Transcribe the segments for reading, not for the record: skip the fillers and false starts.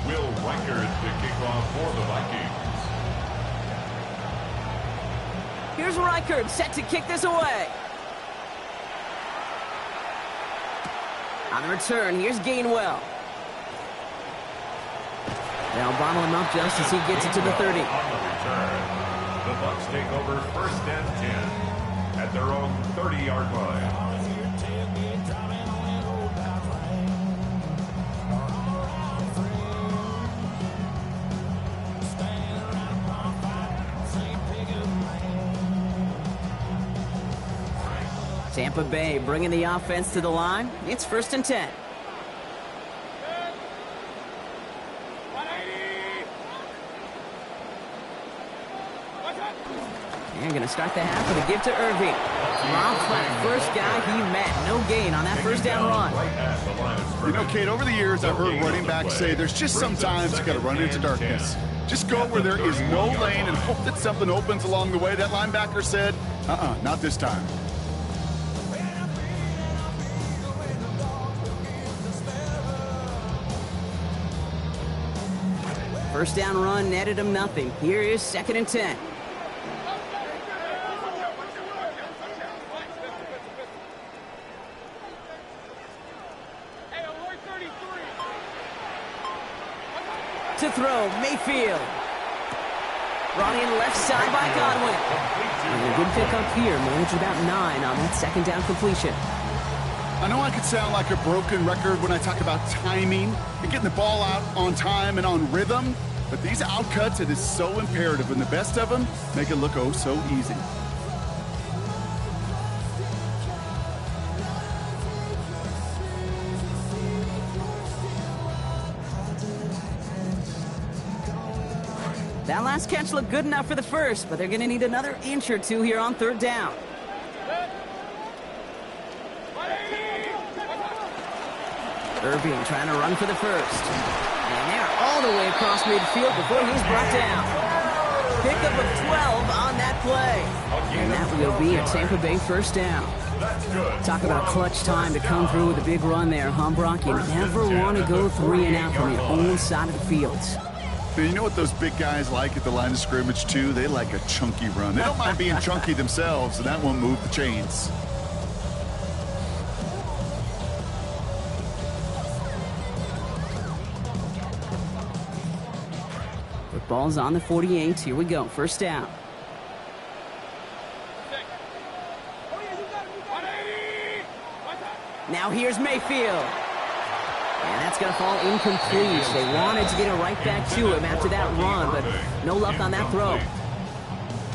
Will Reichard to kick off for the Vikings. Here's Reichard set to kick this away. On the return, here's Gainwell. They'll bottle him up just as he gets it to the 30. On the return, the Bucs take over 1st and 10 at their own 30-yard line. Tampa Bay bringing the offense to the line. It's 1st and 10. They're going to start the half with a give to Irving. Long flat, first guy he met. No gain on that 1st down run. You know, Kate, over the years, I've heard running backs say there's just sometimes you got to run into darkness. Just go where there is no lane and hope that something opens along the way. That linebacker said, not this time. First down run netted him nothing. Here is 2nd and 10. To throw, Mayfield. Brought in left side by Godwin. And a good pick up here. Managed about 9 on that 2nd down completion. I know I could sound like a broken record when I talk about timing and getting the ball out on time and on rhythm, but these outcuts, it is so imperative, and the best of them make it look oh so easy. That last catch looked good enough for the first, but they're going to need another inch or two here on 3rd down. Irving trying to run for the first. And they're all the way across midfield before he's brought down. Pickup of 12 on that play. And that will be a Tampa Bay 1st down. Talk about clutch time to come through with a big run there, huh, Brock? You never want to go 3 and out from your own side of the field. You know what those big guys like at the line of scrimmage, too? They like a chunky run. They don't mind being chunky themselves, and that won't move the chains. Ball's on the 48. Here we go. 1st down. Now here's Mayfield. And that's going to fall incomplete. They wanted to get it right back to him after that run, but no luck on that throw.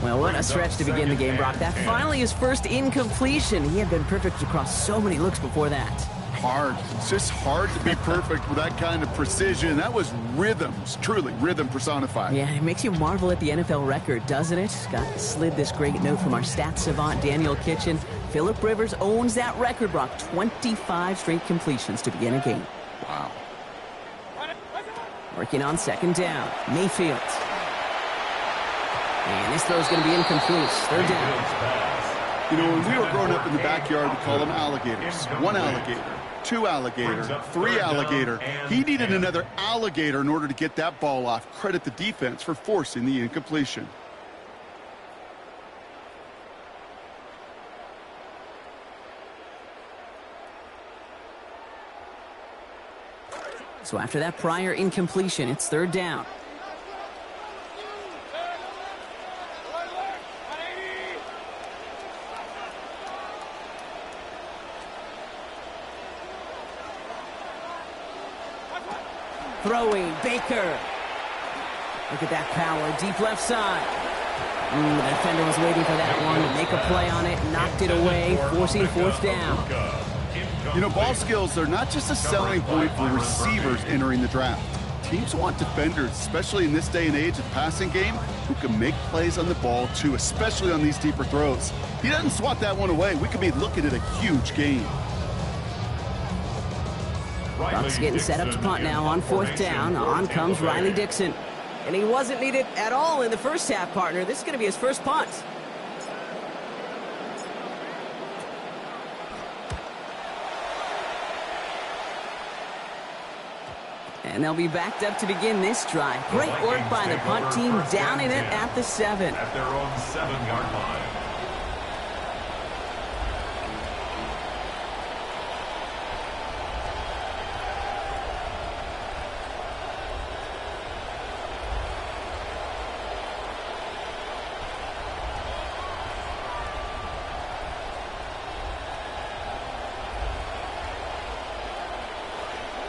Well, what a stretch to begin the game, Brock. That finally his first incompletion. He had been perfect across so many looks before that. Hard. It's just hard to be perfect with that kind of precision. That was rhythms, truly rhythm personified. Yeah, it makes you marvel at the NFL record, doesn't it? Scott slid this great note from our stats savant, Daniel Kitchen. Phillip Rivers owns that record, Brock. 25 straight completions to begin a game. Wow. Working on 2nd down. Mayfield. And this throw's going to be incomplete. 3rd down. You know, when we were growing up in the backyard, we call them alligators. 1 alligator, 2 alligator, 3 alligator. He needed another alligator in order to get that ball off. Credit the defense for forcing the incompletion. So after that prior incompletion, it's 3rd down. Throwing, Baker. Look at that power, deep left side. The defender was waiting for that one to make a play on it, knocked it away, forcing 4th down. You know, ball skills are not just a selling point for receivers entering the draft. Teams want defenders, especially in this day and age of the passing game, who can make plays on the ball, too, especially on these deeper throws. He doesn't swat that one away. We could be looking at a huge game. Bucs getting set up to punt now on 4th down. On comes Riley Dixon. And he wasn't needed at all in the first half, partner. This is going to be his first punt. And they'll be backed up to begin this drive. Great work by the punt team, down in it at the 7. At their own 7-yard line.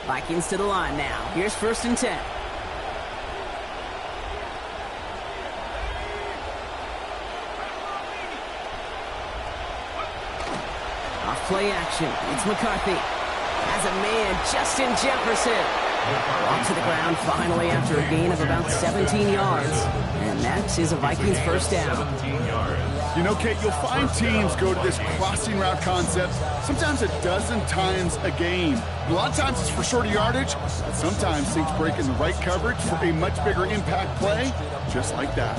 Vikings to the line now. Here's 1st and 10. Off play action. It's McCarthy. Has a man, Justin Jefferson. Brought to the ground finally after a gain of about 17 yards. And that is a Vikings first down. 17 yards. You know, Kate, you'll find teams go to this crossing route concept sometimes a dozen times a game. A lot of times it's for shorter yardage, but sometimes things break in the right coverage for a much bigger impact play, just like that.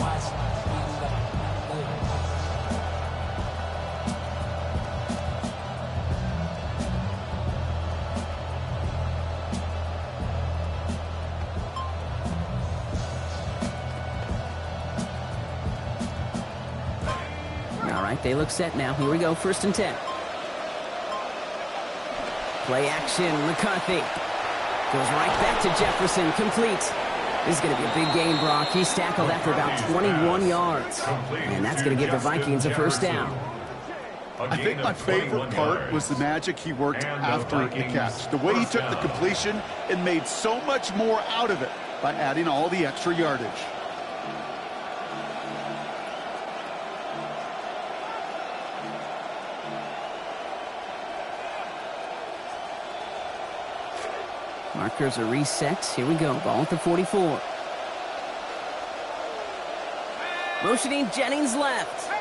They look set now. Here we go, 1st and 10. Play action, McCarthy. Goes right back to Jefferson, complete. This is going to be a big game, Brock. He's tackled after about 21 yards. And that's going to give the Vikings a first down. I think my favorite part was the magic he worked after the catch. The way he took the completion and made so much more out of it by adding all the extra yardage. Markers are reset. Here we go. Ball at the 44. Motioning Jennings left.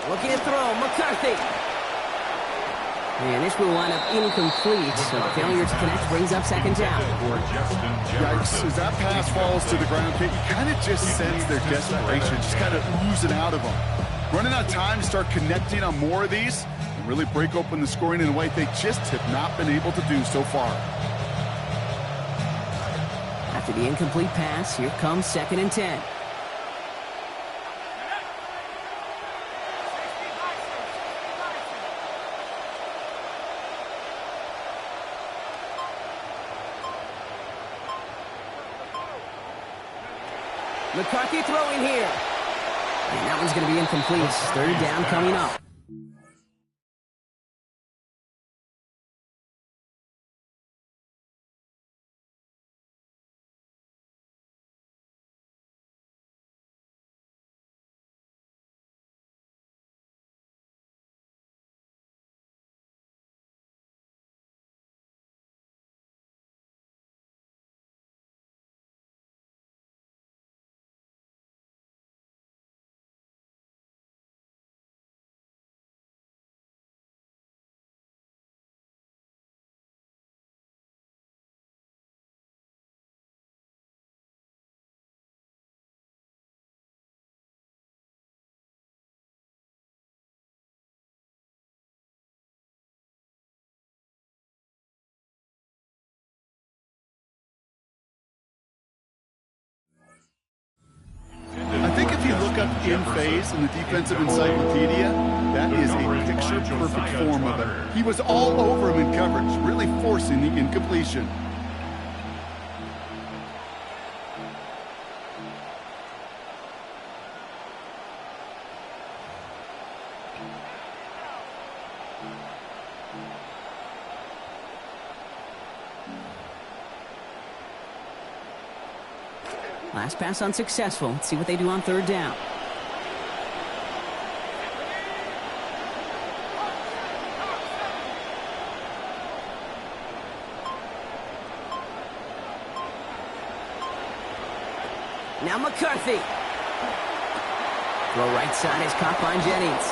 Looking to throw. McCarthy. And this will line up incomplete. So failure to connect brings up 2nd down. Yikes. As that pass falls to the ground, Kate, you kind of just sense their desperation just kind of oozing out of them. Running out of time to start connecting on more of these and really break open the scoring in a way they just have not been able to do so far. After the incomplete pass, here comes 2nd and 10. McCarthy throwing here. And that one's going to be incomplete. 3rd down coming up. In phase in the defensive encyclopedia, that is a picture-perfect form of it. He was all over him in coverage, really forcing the incompletion. Last pass unsuccessful. Let's see what they do on 3rd down. Now McCarthy. Throw right side is caught by Jennings.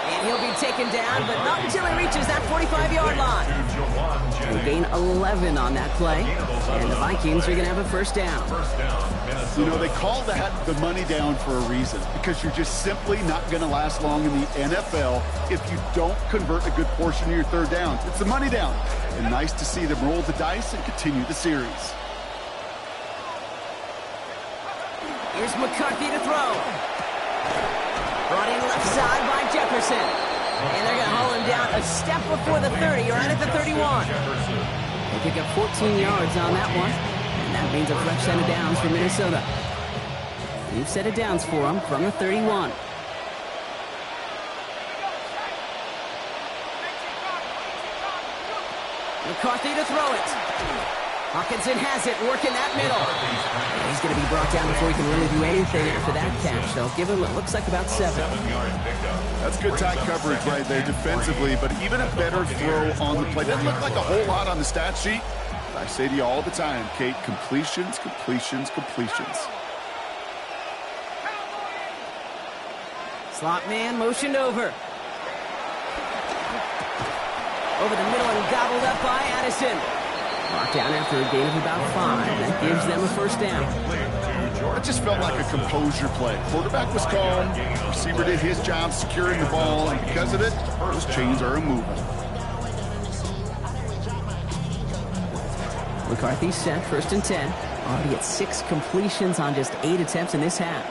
And he'll be taken down, but not until he reaches that 45-yard line. They gain 11 on that play, and the Vikings are going to have a first down. You know, they call that the money down for a reason, because you're just simply not going to last long in the NFL if you don't convert a good portion of your third downs. It's the money down, and nice to see them roll the dice and continue the series. Here's McCarthy to throw. Brought in left side by Jefferson. And they're going to haul him down a step before the 30, right at the 31. They pick up 14 yards on that one. And that means a fresh set of downs for Minnesota. New set of downs for them from the 31. McCarthy to throw it. Hawkinson has it, working that middle. And he's going to be brought down before he can really do anything after that catch. They'll give him, it looks like, about 7. That's good tight coverage right there defensively, but even a better throw on the play. Doesn't look like a whole lot on the stat sheet. But I say to you all the time, Kate, completions, completions, completions. Slot man motioned over. Over the middle and gobbled up by Addison. Brought down after a gain of about 5. That gives them a first down. It just felt like a composure play. Quarterback was calm. Receiver did his job securing the ball, and because of it, those chains are moving. McCarthy set, 1st and 10. Already at 6 completions on just 8 attempts in this half.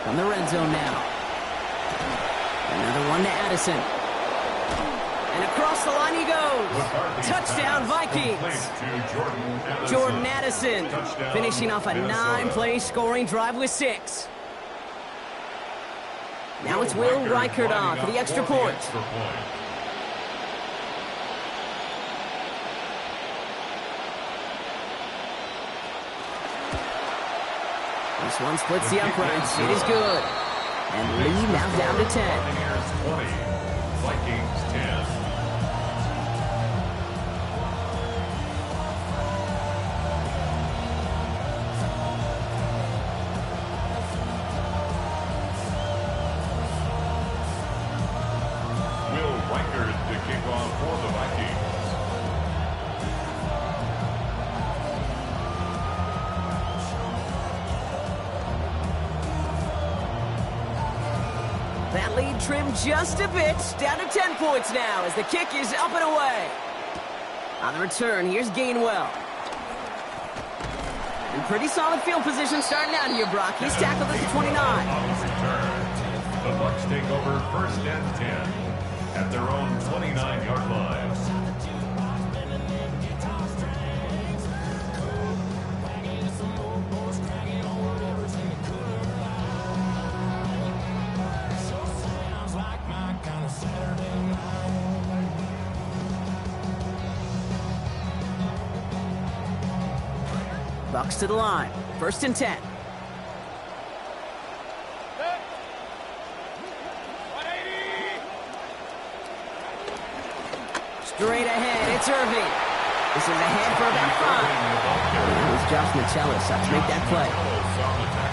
From the red zone now. Another one to Addison. And across the line he goes. Touchdown, Vikings. Jordan Addison finishing off a 9-play scoring drive with 6. Now it's Will Reichert on for the extra point. This one splits the uprights. It is good. And lead now down to 10. 20, Vikings 10. Will Reichert to kick off for the Vikings. That lead trimmed just a bit, down to 10 points now as the kick is up and away. On the return, here's Gainwell. In pretty solid field position starting out here, Brock. He's tackled at the 29. On the return, the Bucs take over 1st and 10 at their own 29-yard line. Bucs to the line. 1st and 10. Straight ahead, it's Irving. This is ahead for about 5. It was Josh Metellus up to make that play.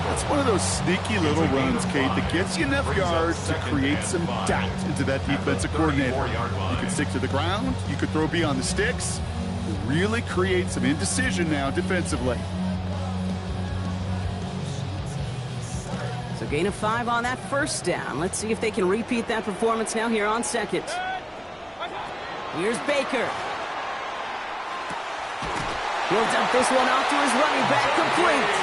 That's one of those sneaky little runs, Kate, that gets you enough yards to create some doubt into that defensive coordinator. You can stick to the ground. You could throw beyond the sticks. Really create some indecision now defensively. So gain of 5 on that 1st down. Let's see if they can repeat that performance now here on 2nd. Here's Baker. He'll dump this one off to his running back, complete.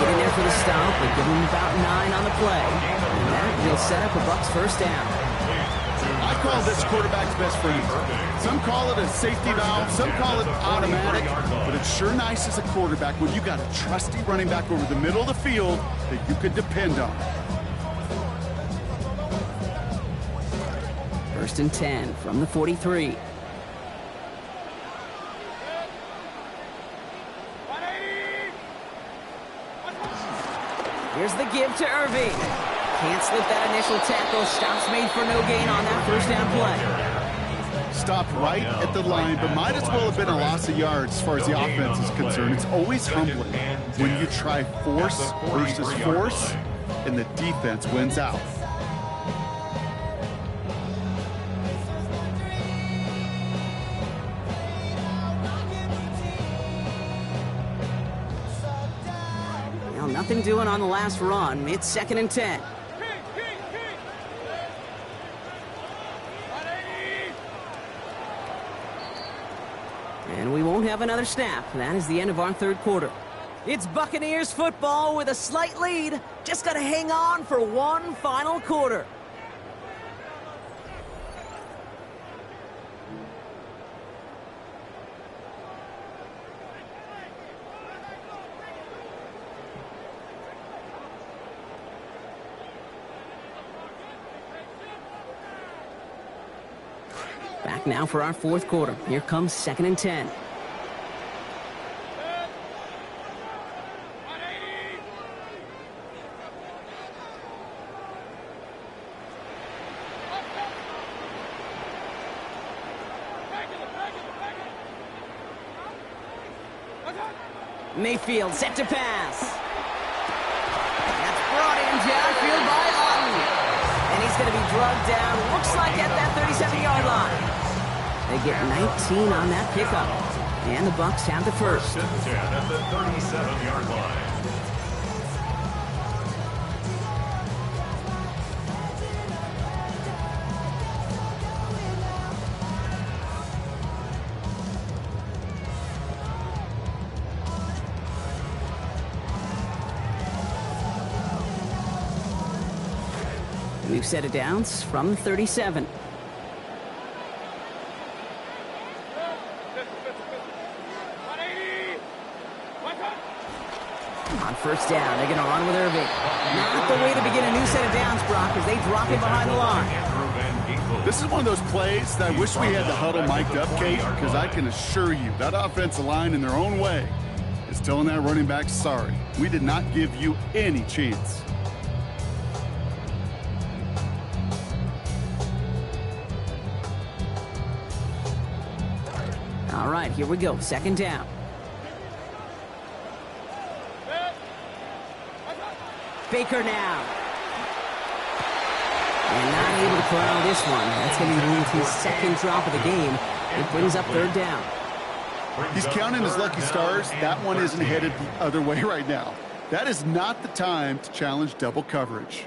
Getting there for the stop, but give him about 9 on the play. And that will set up a Bucs first down. I call this quarterback's best friend. Some call it a safety valve, some call it automatic, but it's sure nice as a quarterback when you got a trusty running back over the middle of the field that you can depend on. 1st and 10 from the 43. Here's the give to Irving. Can't slip that initial tackle. Stops made for no gain on that 1st down play. Stopped right at the line, but might as well have been a loss of yards as far as the offense is concerned. It's always humbling when you try force versus force, and the defense wins out. Nothing doing on the last run. It's 2nd and 10. And we won't have another snap. That is the end of our 3rd quarter. It's Buccaneers football with a slight lead. Just got to hang on for one final quarter. Back now for our 4th quarter. Here comes 2nd and 10. Mayfield set to pass. That's brought in downfield by Otten. And he's going to be drugged down, looks like at that 37-yard line. They get 19 on that pickup. And the Bucs have the first. 10 at the 37-yard line. New set of downs from the 37. On first down, they're going to run with Irving. Not the way to begin a new set of downs, Brock, as they drop it behind the line. This is one of those plays that I wish we had the huddle mic'd up, Kate, because I can assure you that offensive line in their own way is telling that running back, sorry, we did not give you any chance. All right, here we go. 2nd down. Baker now. And not able to corral this one. That's going to be his 2nd drop of the game. It brings up 3rd down. He's counting his lucky stars. That one isn't headed the other way right now. That is not the time to challenge double coverage.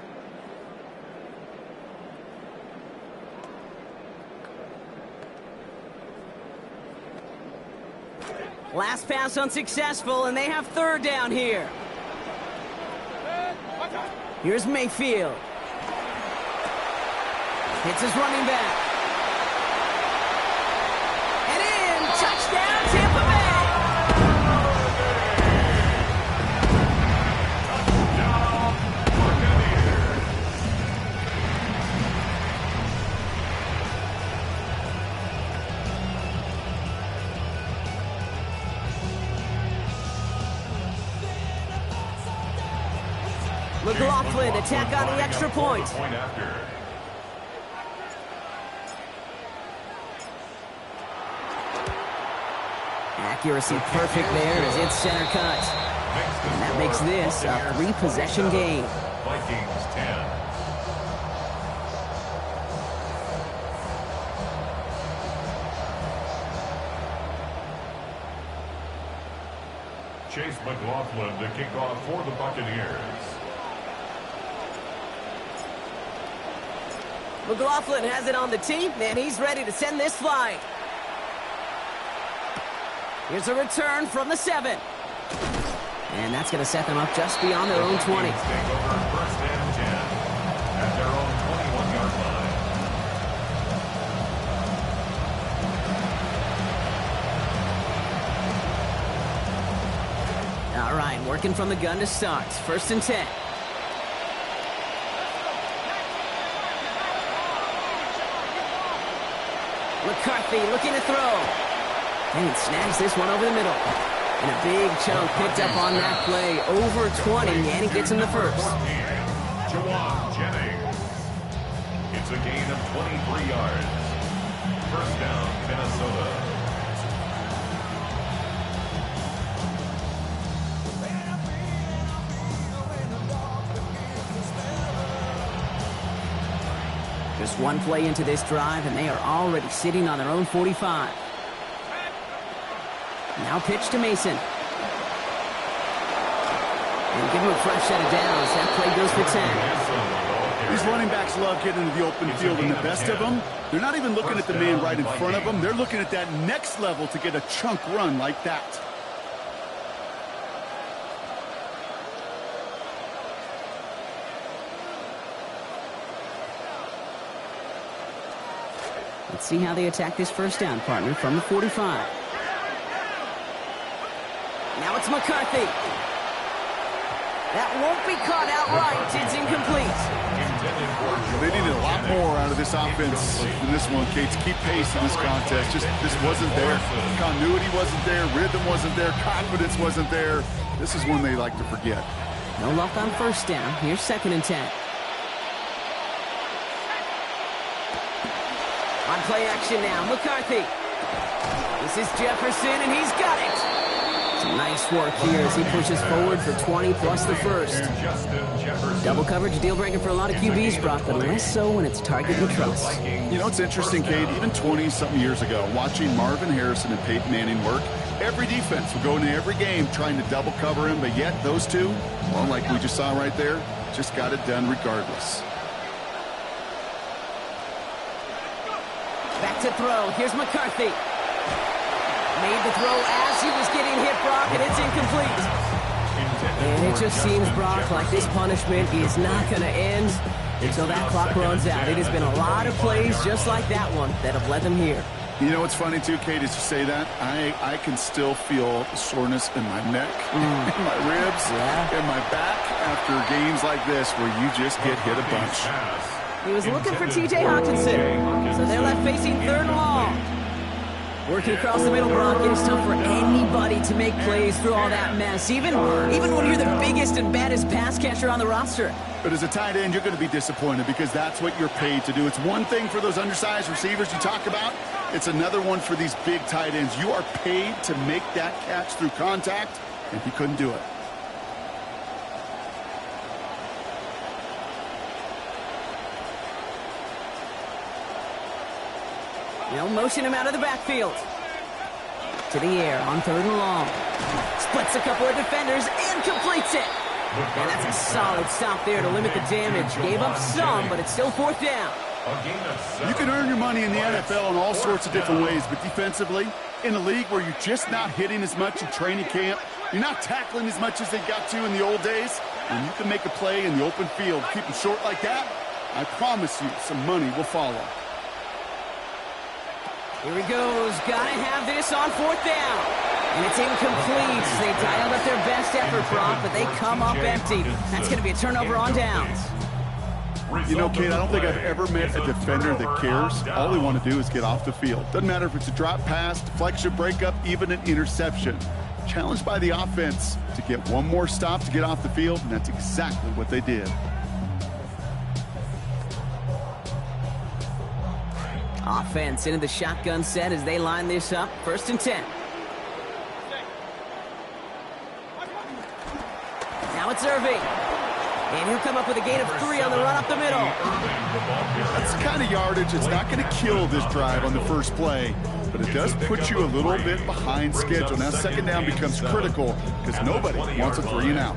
Last pass unsuccessful, and they have 3rd down here. Here's Mayfield. Hits his running back. And in, touchdown, Tampa Bay! McLaughlin attack on the extra point. Accuracy perfect there as it's center cut. And that makes this a 3-possession game. Vikings 10. Chase McLaughlin to kick off for the Buccaneers. McLaughlin has it on the tee, and he's ready to send this flight. Here's a return from the 7. And that's going to set them up just beyond their own 20. Take over 1st and 10 at their own 21-yard line. All right, working from the gun to start. 1st and 10. McCarthy looking to throw. And snags this one over the middle. And a big chunk picked up on that play. Over 20, and he gets him the first. Jawan Jennings. It's a gain of 23 yards. 1st down, Minnesota. Just one play into this drive, and they are already sitting on their own 45. Now pitch to Mason. And give him a fresh set of downs. That play goes for 10. These running backs love getting into the open field, and the best of them, they're not even looking at the man right in front of them. They're looking at that next level to get a chunk run like that. Let's see how they attack this first down, partner, from the 45. Now it's McCarthy. That won't be caught outright. It's incomplete. They needed a lot more out of this offense than this one, Kate, to keep pace in this contest. This wasn't there. Continuity wasn't there. Rhythm wasn't there. Confidence wasn't there. This is one they like to forget. No luck on first down. Here's 2nd and 10. On play action now, McCarthy. This is Jefferson, and he's got it. Some nice work here as he pushes forward for 20 plus the first. Double coverage, deal breaker for a lot of QBs, Brock, but less so when it's target and trust. You know, it's interesting, Kate, even 20-something years ago, watching Marvin Harrison and Peyton Manning work, every defense would go into every game trying to double cover him, but yet those two, well, like we just saw right there, just got it done regardless. Back to throw. Here's McCarthy. Made the throw as he was getting hit, Brock, and it's incomplete. And it just seems, Brock, like this punishment is not going to end until that clock runs out. It has been a lot of plays just like that one that have led them here. You know what's funny, too, Kate, as you say that? I can still feel soreness in my neck, in my ribs, in my back after games like this where you just get hit a bunch. He was looking for T.J. Hawkinson, so they're left facing 3rd and long. Working across the middle, Brock, it is tough for anybody to make plays through all that mess, even when you're the biggest and baddest pass catcher on the roster. But as a tight end, you're going to be disappointed because that's what you're paid to do. It's one thing for those undersized receivers you talk about. It's another one for these big tight ends. You are paid to make that catch through contact, and he couldn't do it. They'll motion him out of the backfield. To the air on 3rd and long. Splits a couple of defenders and completes it. And that's a solid stop there to limit the damage. Gave up some, but it's still 4th down. You can earn your money in the NFL in all sorts of different ways, but defensively, in a league where you're just not hitting as much in training camp, you're not tackling as much as they got to in the old days, and you can make a play in the open field, keep them short like that, I promise you some money will follow. Here he goes. Gotta have this on 4th down. And it's incomplete. They dialed up their best effort, Brock, but they come up empty. That's going to be a turnover on downs. You know, Kate, I don't think I've ever met a defender that cares. All they want to do is get off the field. Doesn't matter if it's a drop pass, deflection, breakup, even an interception. Challenged by the offense to get one more stop to get off the field, and that's exactly what they did. Offense into the shotgun set as they line this up. 1st and 10. Now it's Irving. And he'll come up with a gain of 3 on the run up the middle. That's the kind of yardage that's not going to kill this drive on the first play, but it does put you a little bit behind schedule. Now 2nd down becomes critical because nobody wants a 3 and out.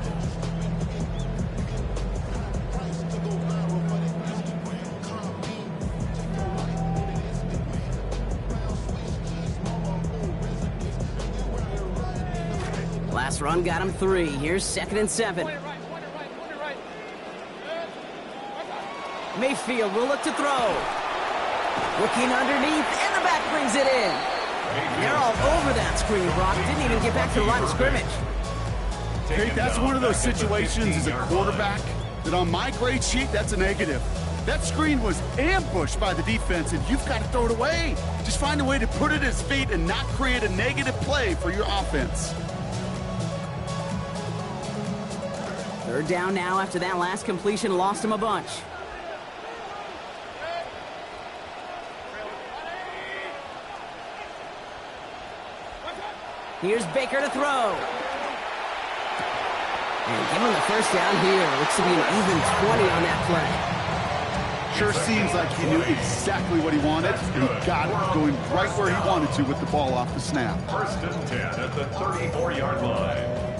Last run got him 3. Here's 2nd and 7. Mayfield will look to throw. Looking underneath, and the back brings it in. They're all over that screen, Brock. Didn't even get back to the line of scrimmage. Hey, that's one of those situations as a quarterback that on my grade sheet, that's a negative. That screen was ambushed by the defense, and you've got to throw it away. Just find a way to put it at his feet and not create a negative play for your offense. 3rd down now after that last completion lost him a bunch. Here's Baker to throw. And give him the 1st down here. Looks to be an even 20 on that play. Sure seems like he knew exactly what he wanted, and he got it going right where he wanted to with the ball off the snap. 1st and 10 at the 34-yard line.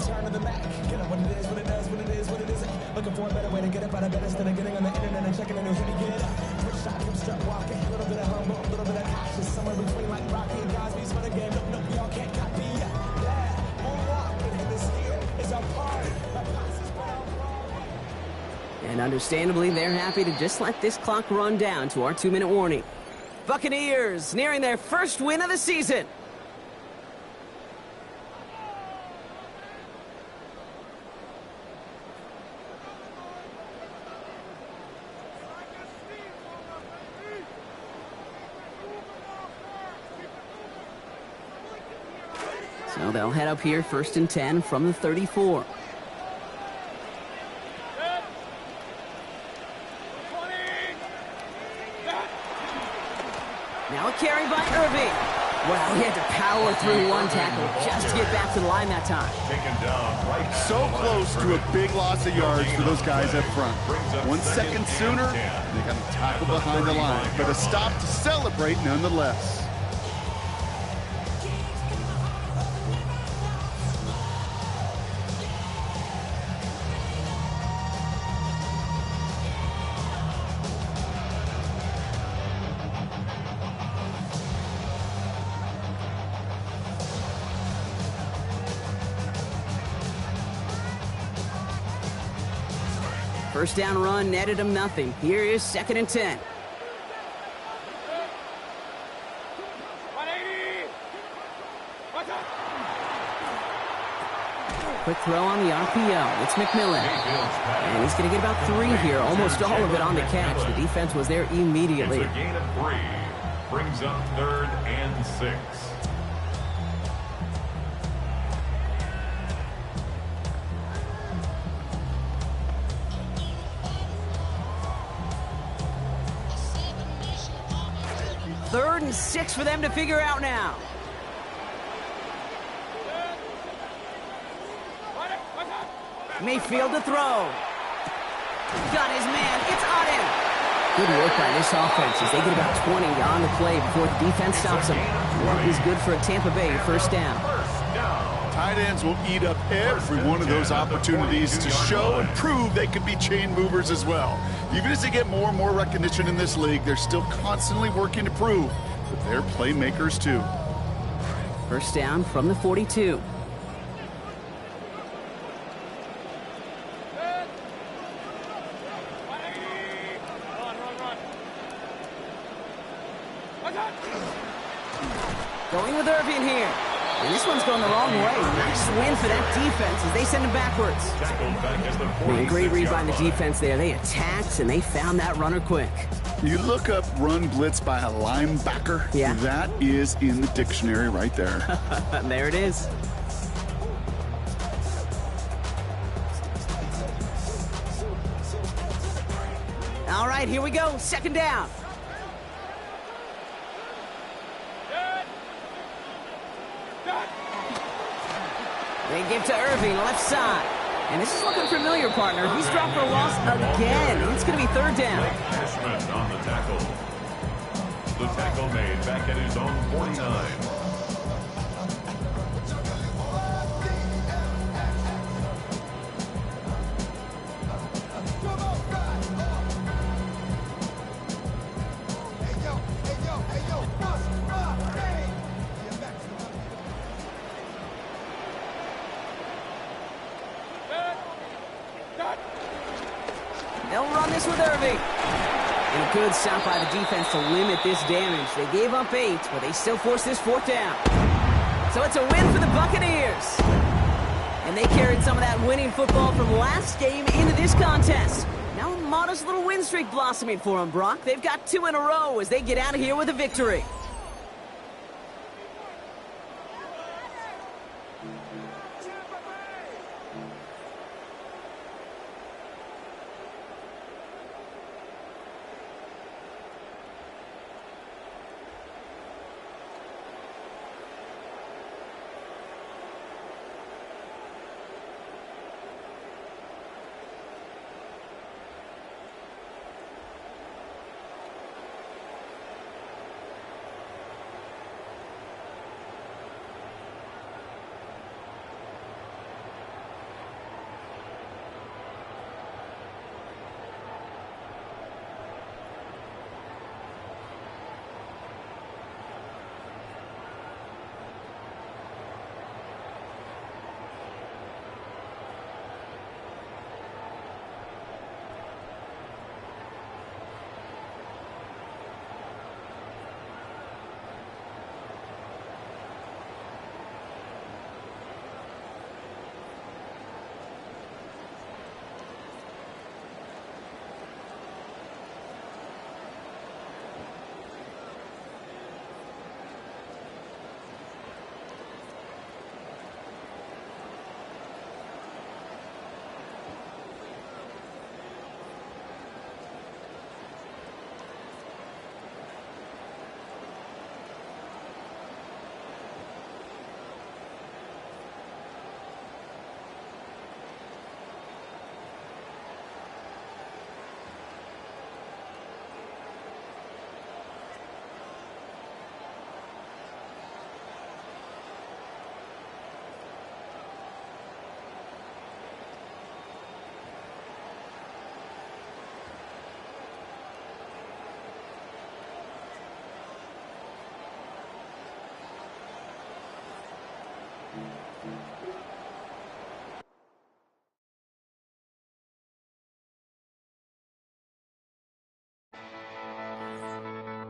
turn to the Mac. Get up what it is, what it does, what it is, what it isn't. Looking for a better way to get up out of bed instead of getting on the internet and checking a new hit to get up. Quick shot, come strut walking. A little bit of humble, a little bit of cautious. Somewhere between like Rocky and Cosby's for the game. Nope, nope, y'all can't copy ya. Yeah, moonwalk, and this here is our party. My posse spread out broad. And understandably, they're happy to just let this clock run down to our 2-minute warning. Buccaneers nearing their first win of the season. So they'll head up here, 1st and 10 from the 34. Now a carry by Irving. Well, he had to power through one tackle just to get back to the line that time. Taken down right So close to a big loss of yards for those guys up front. 1 second sooner, they got to tackle behind the line, but a stop to celebrate nonetheless. First down run netted him nothing. Here is 2nd and 10. Quick throw on the RPO. It's McMillan. And he's going to get about 3 here, almost all of it on the catch. The defense was there immediately. It's a gain of 3. Brings up 3rd and 6. Third and 6 for them to figure out now. Mayfield to throw. Got his man. It's on him. Good work by this offense as they get about 20 on the play before the defense stops them. That is good for a Tampa Bay 1st down. Tight ends will eat up every one of those opportunities to show and prove they can be chain movers as well. Even as they get more and more recognition in this league, they're still constantly working to prove that they're playmakers too. 1st down from the 42. Going with Irving here. And this one's going the wrong way. Nice win for that defense as they send him backwards. Man, great read by the defense there. They attacked and they found that runner quick. You look up run blitz by a linebacker, yeah. That is in the dictionary right there. There it is. All right, here we go. 2nd down. They give to Irving, left side. And this is looking familiar, partner. He's dropped for a loss again. It's going to be 3rd down. Cashman on the tackle. The tackle made back at his own 49. They'll run this with Irving. And a good stop by the defense to limit this damage. They gave up 8, but they still forced this 4th down. So it's a win for the Buccaneers. And they carried some of that winning football from last game into this contest. Now a modest little win streak blossoming for them, Brock. They've got 2 in a row as they get out of here with a victory.